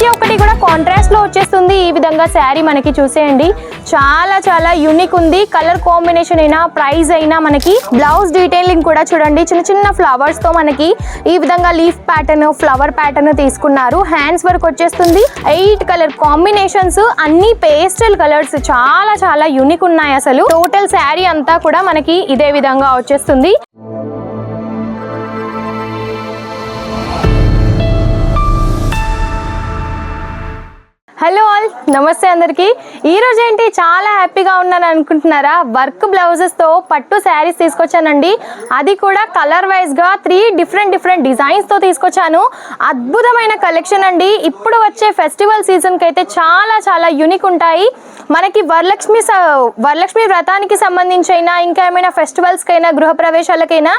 ప్రతి ఒక్కటి కూడా కాంట్రాస్ట్ లో వచ్చేస్తుంది. ఈ విధంగా శారీ మనకి చూసేయండి, చాలా చాలా యూనిక్ ఉంది. కలర్ కాంబినేషన్ అయినా, ప్రైస్ అయినా, మనకి బ్లౌజ్ డీటెయిలింగ్ కూడా చూడండి, చిన్న చిన్న ఫ్లవర్స్ తో మనకి ఈ విధంగా లీఫ్ ప్యాటర్న్, ఫ్లవర్ ప్యాటర్న్ తీసుకున్నారు. హ్యాండ్స్ వర్క్ వచ్చేస్తుంది. 8 కలర్ కాంబినేషన్స్, అన్ని పేస్టల్ కలర్స్, చాలా చాలా యూనిక్ ఉన్నాయి. అసలు టోటల్ శారీ అంతా కూడా మనకి ఇదే విధంగా వచ్చేస్తుంది. హలో ఆల్, నమస్తే అందరికి. ఈ రోజు ఏంటి చాలా హ్యాపీగా ఉన్నాను అనుకుంటున్నారా? వర్క్ బ్లౌజెస్ తో పట్టు శారీస్ తీసుకొచ్చానండి. అది కూడా కలర్ వైజ్ గా 3 డిఫరెంట్ డిజైన్స్ తో తీసుకొచ్చాను. అద్భుతమైన కలెక్షన్ అండి. ఇప్పుడు వచ్చే ఫెస్టివల్ సీజన్ కి అయితే చాలా చాలా యూనిక్ ఉంటాయి. మనకి వరలక్ష్మి వ్రతానికి సంబంధించి అయినా, ఇంకా ఏమైనా ఫెస్టివల్స్ కైనా, గృహప్రవేశాలకైనా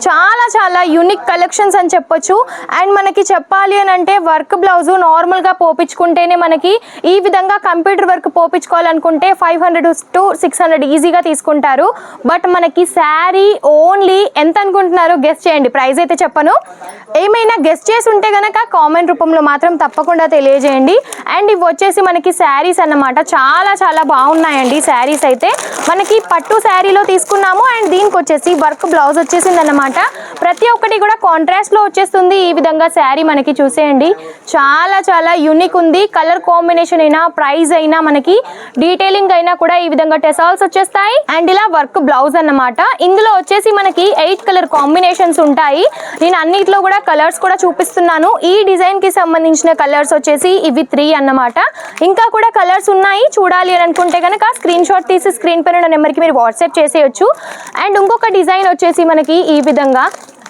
చాలా చాలా యూనిక్ కలెక్షన్స్ అని చెప్పొచ్చు. అండ్ మనకి చెప్పాలి అని అంటే వర్క్ బ్లౌజ్ నార్మల్ గా పోపించుకుంటేనే మనకి ఈ విధంగా కంప్యూటర్ వర్క్ పోపించుకోవాలనుకుంటే 500 to 600 ఈజీగా తీసుకుంటారు. బట్ మనకి శారీ ఓన్లీ ఎంత అనుకుంటున్నారు? గెస్ట్ చేయండి. ప్రైస్ అయితే చెప్పను. ఏమైనా గెస్ట్ చేసి ఉంటే గనక కామెంట్ రూపంలో మాత్రం తప్పకుండా తెలియజేయండి. అండ్ ఇవి వచ్చేసి మనకి శారీస్ అన్నమాట. చాలా చాలా బాగున్నాయండి శారీస్ అయితే. మనకి పట్టు శారీలో తీసుకున్నాము. అండ్ దీనికి వచ్చేసి వర్క్ బ్లౌజ్ వచ్చేసింది అన్నమాట. ప్రతి ఒక్కటి కూడా కాంట్రాస్ట్ లో వచ్చేస్తుంది. ఈ విధంగా శారీ మనకి చూసేయండి, చాలా చాలా యూనిక్ ఉంది. కలర్ కాంబినేషన్ అయినా, ప్రైస్ అయినా, మనకి డీటెయిలింగ్ అయినా కూడా ఈ విధంగా టెసాల్స్ వచ్చేస్తాయి. అండ్ ఇలా వర్క్ బ్లౌజ్ అన్నమాట. ఇందులో వచ్చేసి మనకి 8 కలర్ కాంబినేషన్స్ ఉంటాయి. నేను అన్నిట్లో కూడా కలర్స్ కూడా చూపిస్తున్నాను. ఈ డిజైన్ కి సంబంధించిన కలర్స్ వచ్చేసి ఇవి 3 అన్నమాట. ఇంకా కూడా కలర్స్ ఉన్నాయి. చూడాలి అని అనుకుంటే కనుక స్క్రీన్ షాట్ తీసి స్క్రీన్ పైన నెంబర్కి మీరు వాట్సాప్ చేసేయచ్చు. అండ్ ఇంకొక డిజైన్ వచ్చేసి మనకి ఈ విధంగా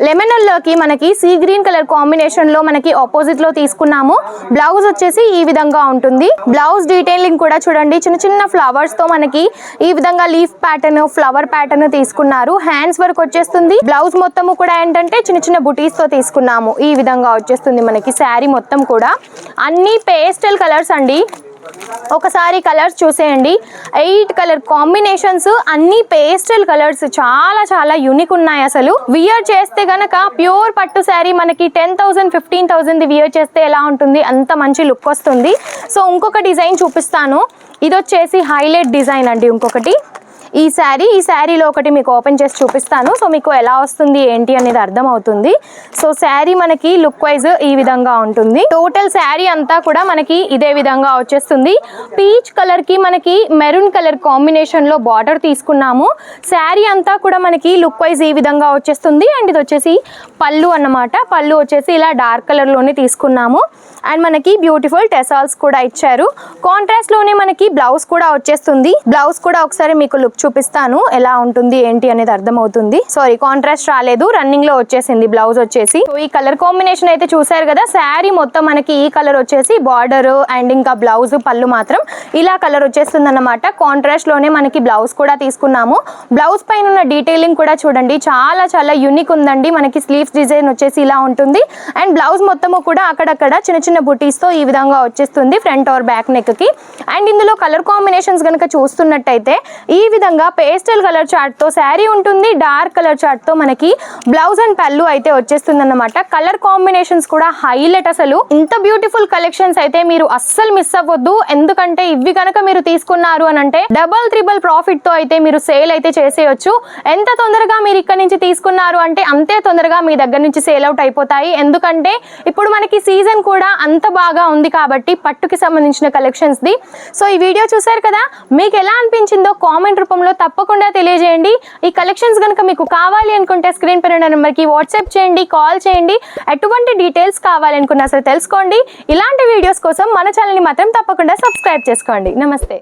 లెమనల్లోకి మనకి సీ గ్రీన్ కలర్ కాంబినేషన్ లో మనకి ఆపోజిట్ లో తీసుకున్నాము. బ్లౌజ్ వచ్చేసి ఈ విధంగా ఉంటుంది. బ్లౌజ్ డీటెయిలింగ్ కూడా చూడండి, చిన్న చిన్న ఫ్లవర్స్ తో మనకి ఈ విధంగా లీఫ్ ప్యాటర్న్, ఫ్లవర్ ప్యాటర్న్ తీసుకున్నారు. హ్యాండ్స్ వర్క్ వచ్చేస్తుంది. బ్లౌజ్ మొత్తము కూడా ఏంటంటే చిన్న చిన్న బుటీస్ తో తీసుకున్నాము. ఈ విధంగా వచ్చేస్తుంది మనకి శారీ మొత్తం కూడా. అన్ని పేస్టల్ కలర్స్ అండి. ఒకసారి కలర్స్ చూసేయండి, 8 కలర్ కాంబినేషన్స్, అన్ని పేస్టల్ కలర్స్, చాలా చాలా యూనిక్ ఉన్నాయి. అసలు వియర్ చేస్తే గనక ప్యూర్ పట్టు శారీ మనకి 10,000 15,000 వియర్ చేస్తే ఎలా ఉంటుంది, అంత మంచి లుక్ వస్తుంది. సో ఇంకొక డిజైన్ చూపిస్తాను. ఇది వచ్చేసి హైలైట్ డిజైన్ అండి. ఇంకొకటి ఈ శారీలో ఒకటి మీకు ఓపెన్ చేసి చూపిస్తాను. సో మీకు ఎలా వస్తుంది ఏంటి అనేది అర్థం అవుతుంది. సో శారీ మనకి లుక్ వైజ్ ఈ విధంగా ఉంటుంది. టోటల్ శారీ అంతా కూడా మనకి ఇదే విధంగా వచ్చేస్తుంది. పీచ్ కలర్ కి మనకి మెరూన్ కలర్ కాంబినేషన్ లో బార్డర్ తీసుకున్నాము. శారీ అంతా కూడా మనకి లుక్ వైజ్ ఈ విధంగా వచ్చేస్తుంది. అండ్ ఇది వచ్చేసి పళ్ళు అన్నమాట. పళ్ళు వచ్చేసి ఇలా డార్క్ కలర్ లోనే తీసుకున్నాము. అండ్ మనకి బ్యూటిఫుల్ టెసాల్స్ కూడా ఇచ్చారు. కాంట్రాస్ట్ లోనే మనకి బ్లౌజ్ కూడా వచ్చేస్తుంది. బ్లౌజ్ కూడా ఒకసారి మీకు లుక్ చూపిస్తాను, ఎలా ఉంటుంది ఏంటి అనేది అర్థం అవుతుంది. సారీ, కాంట్రాస్ట్ రాలేదు, రన్నింగ్ లో వచ్చేసింది బ్లౌజ్ వచ్చేసి. సో ఈ కలర్ కాంబినేషన్ అయితే చూసారు కదా. శారీ మొత్తం మనకి ఈ కలర్ వచ్చేసి బార్డర్ అండ్ ఇంకా బ్లౌజ్, పళ్ళు మాత్రం ఇలా కలర్ వచ్చేస్తుంది అన్నమాట. కాంట్రాస్ట్ లోనే మనకి బ్లౌజ్ కూడా తీసుకున్నాము. బ్లౌజ్ పైన ఉన్న డీటెయిలింగ్ కూడా చూడండి, చాలా చాలా యూనిక్ ఉందండి. మనకి స్లీవ్స్ డిజైన్ వచ్చేసి ఇలా ఉంటుంది. అండ్ బ్లౌజ్ మొత్తము కూడా అక్కడక్కడ చిన్న చిన్న బుటీస్ తో ఈ విధంగా వచ్చేస్తుంది ఫ్రంట్ ఆర్ బ్యాక్ నెక్ కి. అండ్ ఇందులో కలర్ కాంబినేషన్స్ కనుక చూస్తున్నట్టయితే ఈ విధంగా పేస్టల్ కలర్ చార్ట్ తో శారీ ఉంటుంది. డార్క్ కలర్ చార్ట్ తో మనకి బ్లౌజ్ అండ్ పళ్ళు అయితే వచ్చేస్తుంది అన్నమాట. కలర్ కాంబినేషన్స్ కూడా హైలైట్. అసలు ఇంత బ్యూటిఫుల్ కలెక్షన్స్ అయితే మీరు అస్సలు మిస్ అవ్వద్దు. ఎందుకంటే ఇవి కనుక మీరు తీసుకున్నారు అని అంటే డబల్ ట్రిబుల్ ప్రాఫిట్ తో అయితే మీరు సేల్ అయితే చేసేయచ్చు. ఎంత తొందరగా మీరు ఇక్కడ నుంచి తీసుకున్నారు అంటే అంతే తొందరగా మీ దగ్గర నుంచి సేల్ అవుట్ అయిపోతాయి. ఎందుకంటే ఇప్పుడు మనకి సీజన్ కూడా అంత బాగా ఉంది కాబట్టి పట్టుకి సంబంధించిన కలెక్షన్స్ ది. సో ఈ వీడియో చూసారు కదా, మీకు ఎలా అనిపించిందో కామెంట్ రూపంలో తప్పకుండా తెలియజేయండి. ఈ కలెక్షన్స్ కనుక మీకు కావాలి అనుకుంటే స్క్రీన్ పైన నెంబర్కి వాట్సాప్ చేయండి, కాల్ చేయండి. ఎటువంటి డీటెయిల్స్ కావాలనుకున్నా సరే తెలుసుకోండి. ఇలాంటి వీడియోస్ కోసం మన ఛానల్ని మాత్రం తప్పకుండా సబ్స్క్రైబ్ చేసుకోండి. నమస్తే.